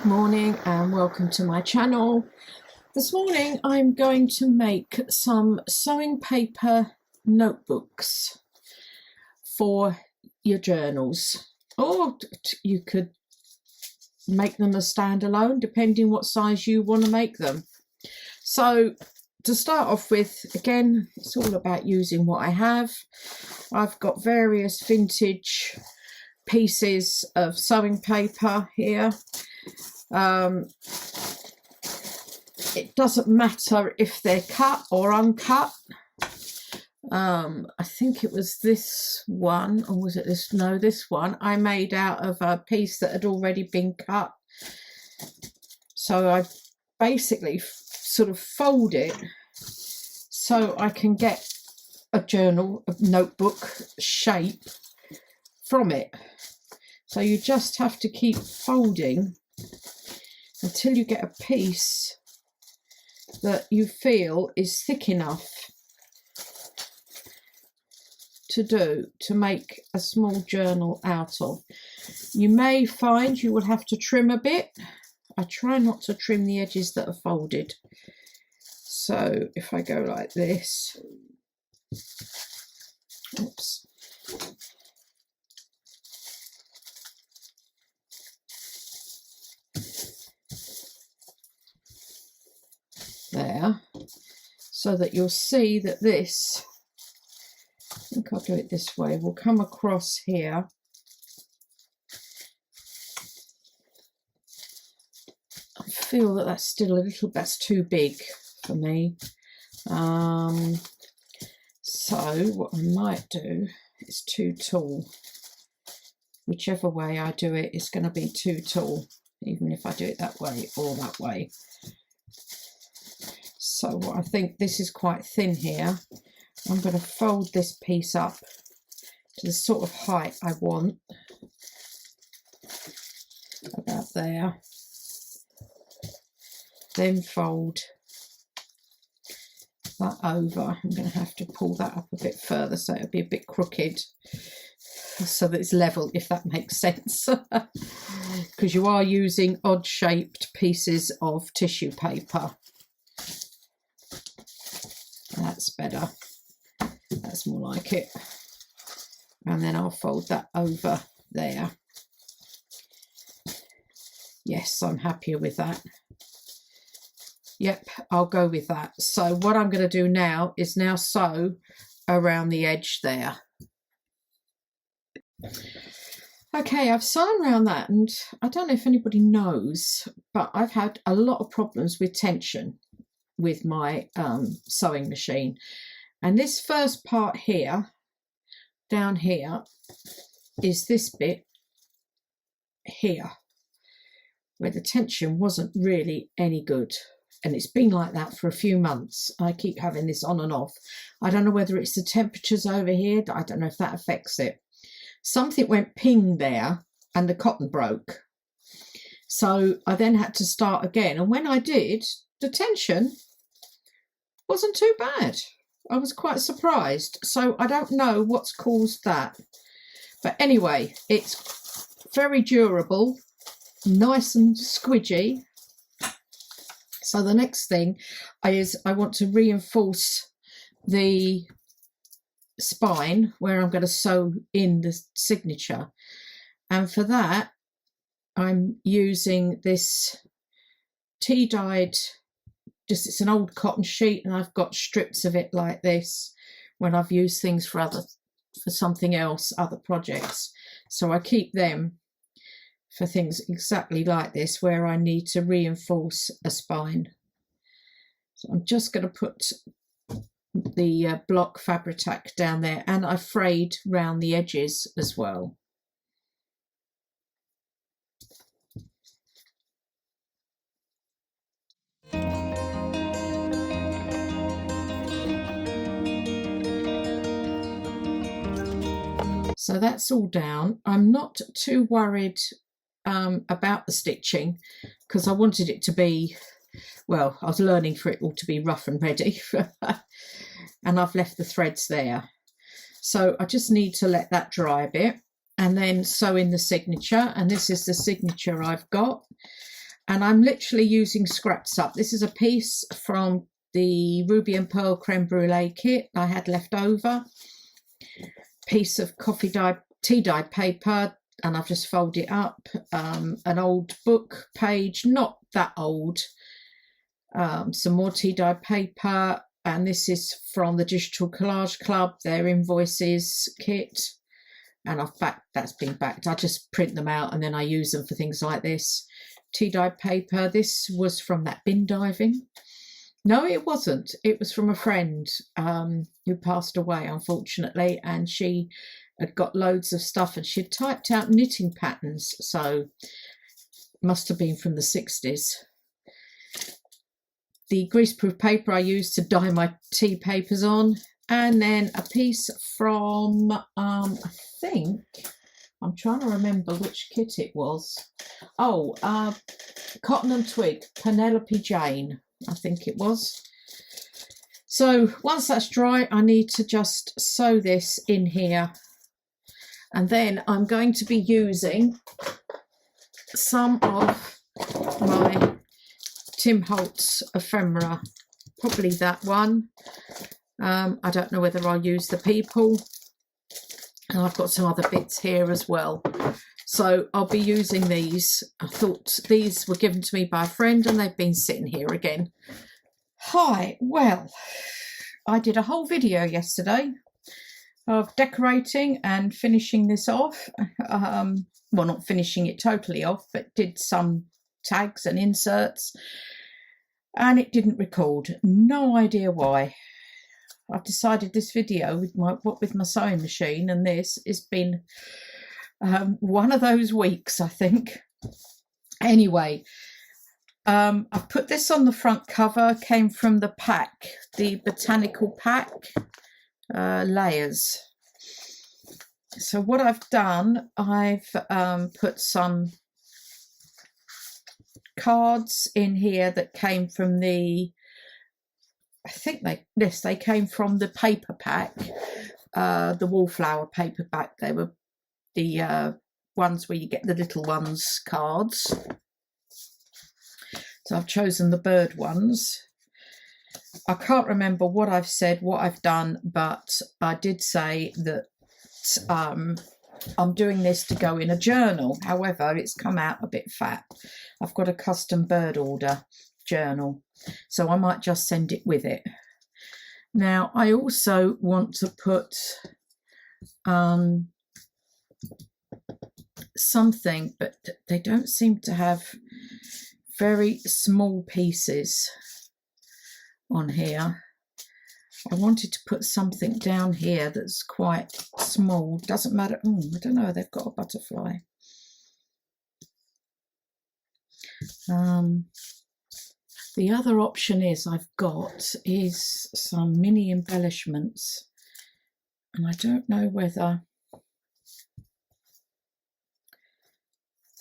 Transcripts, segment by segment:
Morning and welcome to my channel. This morning I'm going to make some sewing paper notebooks for your journals, or you could make them as standalone depending what size you want to make them. So to start off with, again, it's all about using what I have. I've got various vintage pieces of sewing paper here. It doesn't matter if they're cut or uncut. I think it was this one, or was it this? No, this one I made out of a piece that had already been cut. So I basically sort of fold it so I can get a journal, a notebook shape from it. So you just have to keep folding until you get a piece that you feel is thick enough to make a small journal out of. You may find you will have to trim a bit. I try not to trim the edges that are folded. So if I go like this, oops. There, so that you'll see that this, I think I'll do it this way, will come across here. I feel that that's still a little, that's too big for me. So what I might do is too tall. Whichever way I do it, it's going to be too tall, even if I do it that way or that way. So I think this is quite thin here. I'm going to fold this piece up to the sort of height I want, about there. Then fold that over. I'm going to have to pull that up a bit further so it'll be a bit crooked, so that it's level, if that makes sense. Because you are using odd shaped pieces of tissue paper. That's better, that's more like it. And then I'll fold that over there. Yes, I'm happier with that. Yep, I'll go with that. So what I'm going to do now is now sew around the edge there. Okay, I've sewn around that, and I don't know if anybody knows, but I've had a lot of problems with tension with my sewing machine, and this first part here down here is this bit here where the tension wasn't really any good, and it's been like that for a few months. I keep having this on and off. I don't know whether it's the temperatures over here, I don't know if that affects it. Something went ping there and the cotton broke, so I then had to start again, and when I did, the tension wasn't too bad. I was quite surprised. So I don't know what's caused that. But anyway, it's very durable, nice and squidgy. So the next thing is I want to reinforce the spine where I'm going to sew in the signature. And for that, I'm using this tea-dyed, it's an old cotton sheet, and I've got strips of it like this when I've used things for something else, other projects. So I keep them for things exactly like this where I need to reinforce a spine. So I'm just going to put the block Fabri-Tac down there, and I frayed round the edges as well. So that's all down. I'm not too worried about the stitching, because I wanted it to be, well, I was learning for it all to be rough and ready. And I've left the threads there. So I just need to let that dry a bit and then sew in the signature. And this is the signature I've got. And I'm literally using scraps up. This is a piece from the Ruby and Pearl Creme Brulee kit I had left over. Piece of tea dyed paper, and I've just folded it up. An old book page, not that old. Some more tea dyed paper, and this is from the Digital Collage Club, their invoices kit. And that's been backed. I just print them out and then I use them for things like this. Tea dyed paper. This was from that bin diving. No, it wasn't. It was from a friend who passed away, unfortunately, and she had got loads of stuff and she'd typed out knitting patterns, so it must have been from the 60s. The greaseproof paper I used to dye my tea papers on, and then a piece from, I think, I'm trying to remember which kit it was. Oh, Cotton and Twig, Penelope Jane, I think it was. So once that's dry, I need to just sew this in here. And then I'm going to be using some of my Tim Holtz ephemera, probably that one. I don't know whether I'll use the people. And I've got some other bits here as well. So I'll be using these. I thought these were given to me by a friend and they've been sitting here again. Hi, well, I did a whole video yesterday of decorating and finishing this off. Well, not finishing it totally off, but did some tags and inserts. And it didn't record. No idea why. I've decided this video with my sewing machine and this has been one of those weeks, I think. Anyway, I've put this on the front cover. Came from the pack, the botanical pack, layers. So what I've done, I've put some cards in here that came from the, I think they came from the paper pack, the wallflower paper pack. They were the ones where you get the little ones cards. So I've chosen the bird ones. I can't remember what I've said, what I've done, but I did say that I'm doing this to go in a journal. However, it's come out a bit fat. I've got a custom bird order journal, so I might just send it with it. Now, I also want to put something, but they don't seem to have very small pieces on here. I wanted to put something down here that's quite small. Doesn't matter. Oh, I don't know. They've got a butterfly. The other option I've got is some mini embellishments, and I don't know whether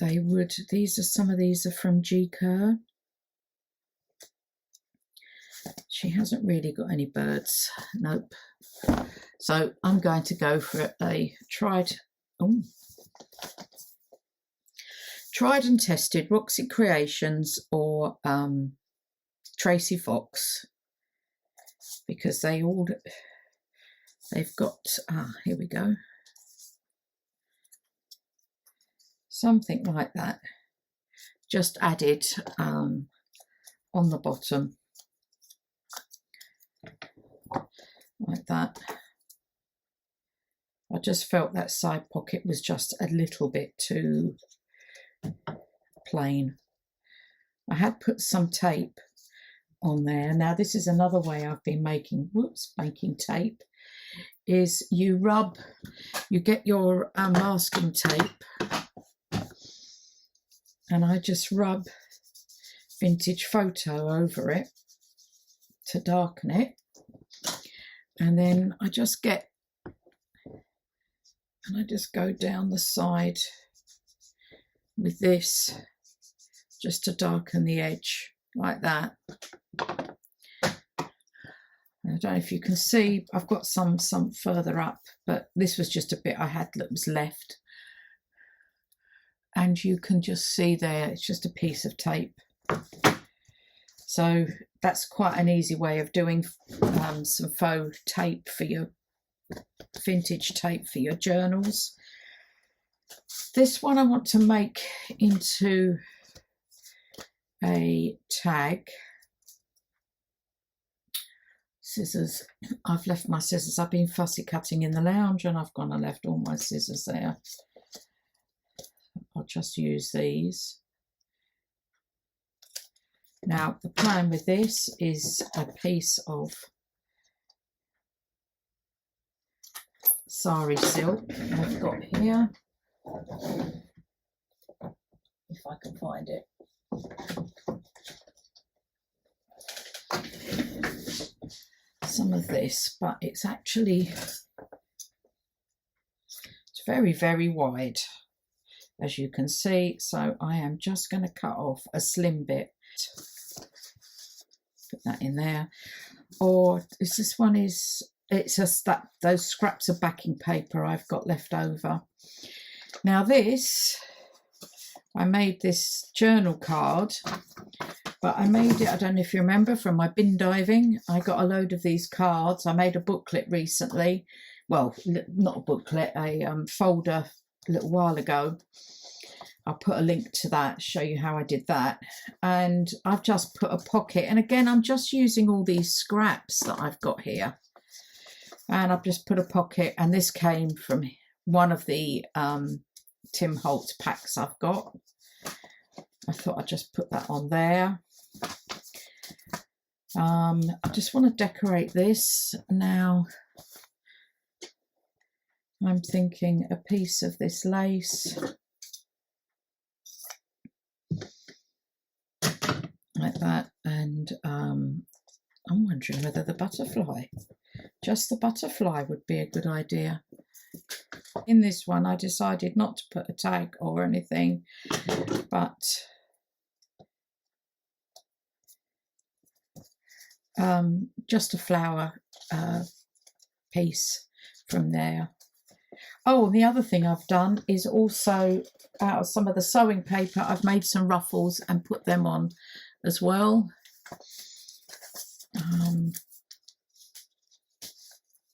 they would. Some of these are from G. Kerr. She hasn't really got any birds. Nope. So I'm going to go for a tried and tested Roxy Creations or Tracy Fox, because they've got, here we go, something like that, just added on the bottom, like that. I just felt that side pocket was just a little bit too plain. I had put some tape on there. Now this is another way I've been making tape, is you get your masking tape, and I just rub vintage photo over it to darken it, and then I just go down the side with this just to darken the edge like that. I don't know if you can see, I've got some further up, but this was just a bit I had that was left. and you can just see there, it's just a piece of tape. So that's quite an easy way of doing some faux tape for your vintage tape for your journals. This one I want to make into a tag. Scissors. I've left my scissors. I've been fussy cutting in the lounge and I've gone and left all my scissors there. I'll just use these. Now the plan with this is a piece of sari silk I've got here, if I can find it. Some of this, but it's actually, it's very, very wide, as you can see. So I am just going to cut off a slim bit, put that in there. Or this one is, it's just that those scraps of backing paper I've got left over. Now this, I made this journal card, but I made it, I don't know if you remember, from my bin diving. I got a load of these cards. I made a booklet recently. Well, not a booklet, a folder a little while ago. I'll put a link to that, show you how I did that. And I've just put a pocket. And again, I'm just using all these scraps that I've got here. And I've just put a pocket. And this came from one of the Tim Holtz packs I've got. I thought I'd just put that on there. I just want to decorate this now. I'm thinking a piece of this lace, like that, and I'm wondering whether the butterfly, just the butterfly, would be a good idea. In this one, I decided not to put a tag or anything, but just a flower piece from there. Oh, and the other thing I've done is also, out of some of the sewing paper, I've made some ruffles and put them on as well.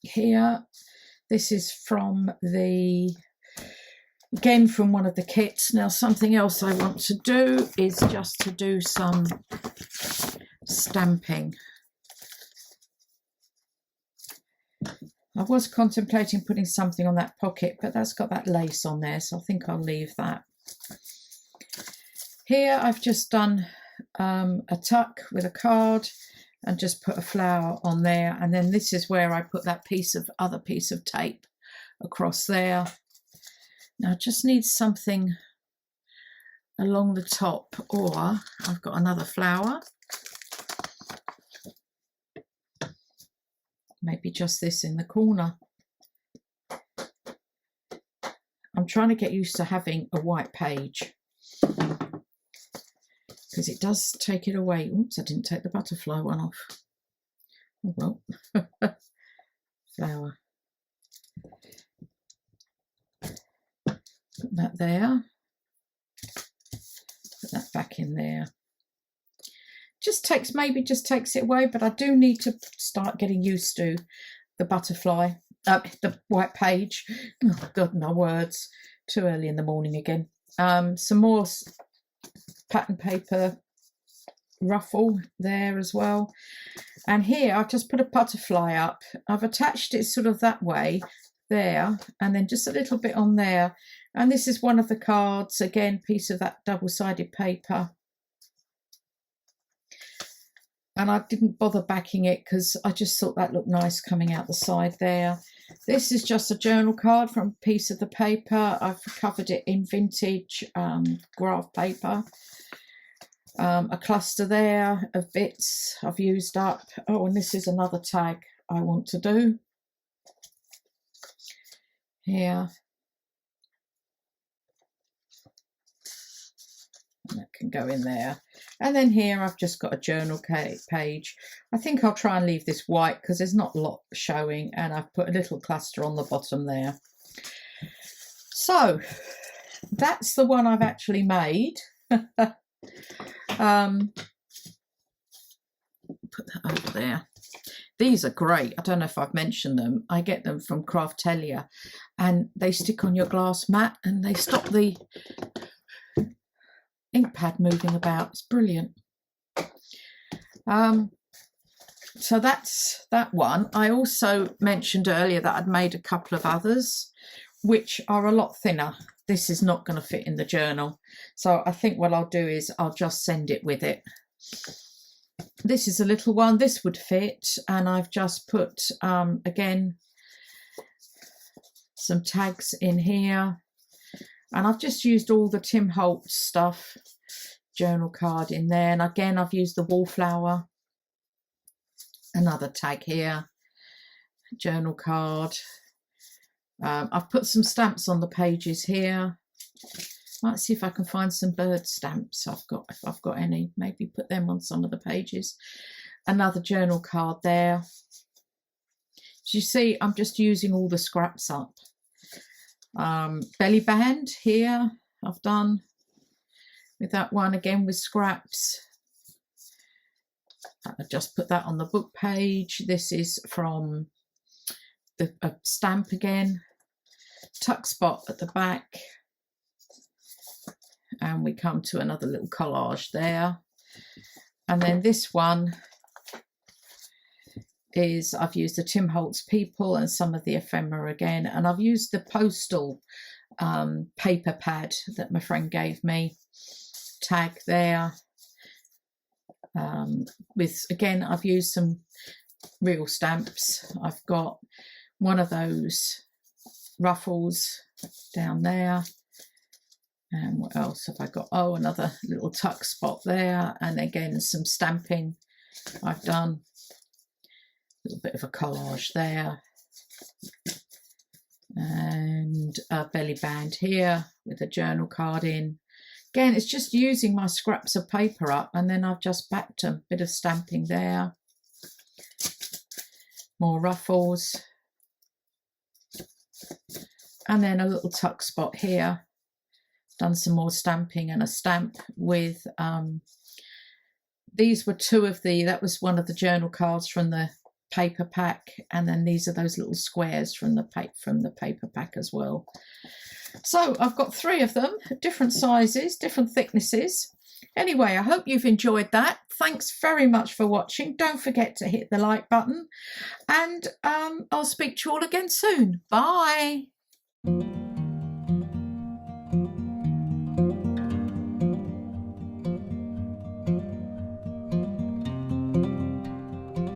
Here, this is from the, again from one of the kits. Now something else I want to do is just to do some stamping. I was contemplating putting something on that pocket, but that's got that lace on there, so I think I'll leave that. Here I've just done a tuck with a card and just put a flower on there, and then this is where I put that other piece of tape across there. Now I just need something along the top, or I've got another flower. Maybe just this in the corner. I'm trying to get used to having a white page because it does take it away. Oops, I didn't take the butterfly one off. Oh well. Flower. Put that there. Put that back in there. Maybe just takes it away, but I do need to start getting used to the butterfly, the white page. Oh God, no words. Too early in the morning again. Some more pattern paper ruffle there as well. And here I've just put a butterfly up. I've attached it sort of that way there, and then just a little bit on there. And this is one of the cards, again, piece of that double-sided paper. And I didn't bother backing it because I just thought that looked nice coming out the side there. This is just a journal card from a piece of the paper. I've covered it in vintage graph paper. A cluster there of bits I've used up. Oh, and this is another tag I want to do. Here. And that can go in there. And then here I've just got a journal page. I think I'll try and leave this white because there's not a lot showing, and I've put a little cluster on the bottom there. So that's the one I've actually made. Put that over there. These are great. I don't know if I've mentioned them. I get them from Craftelia, and they stick on your glass mat and they stop the ink pad moving about. It's brilliant. So that's that one. I also mentioned earlier that I'd made a couple of others which are a lot thinner. This is not going to fit in the journal, so I think what I'll do is I'll just send it with it. This is a little one. This would fit, and I've just put again some tags in here, and I've just used all the Tim Holtz stuff, journal card in there, and again I've used the wallflower, another tag here, journal card. I've put some stamps on the pages here. Might see if I can find some bird stamps if I've got any, maybe put them on some of the pages. Another journal card there. So you see, I'm just using all the scraps up. Belly band here I've done with that one, again with scraps. I just put that on the book page. This is from the stamp again. Tuck spot at the back. And we come to another little collage there. And then this one is, I've used the Tim Holtz people and some of the ephemera again, and I've used the postal paper pad that my friend gave me, tag there. With, again, I've used some real stamps. I've got one of those ruffles down there. And what else have I got? Oh, another little tuck spot there. And again, some stamping I've done. A little bit of a collage there. And a belly band here with a journal card in. Again, it's just using my scraps of paper up, and then I've just backed a bit of stamping there. More ruffles. And then a little tuck spot here. Done some more stamping and a stamp with, these were two of the, that was one of the journal cards from the paper pack, and then these are those little squares from the paper pack as well. So I've got three of them, different sizes, different thicknesses. Anyway, I hope you've enjoyed that. Thanks very much for watching. Don't forget to hit the like button, and I'll speak to you all again soon. Bye.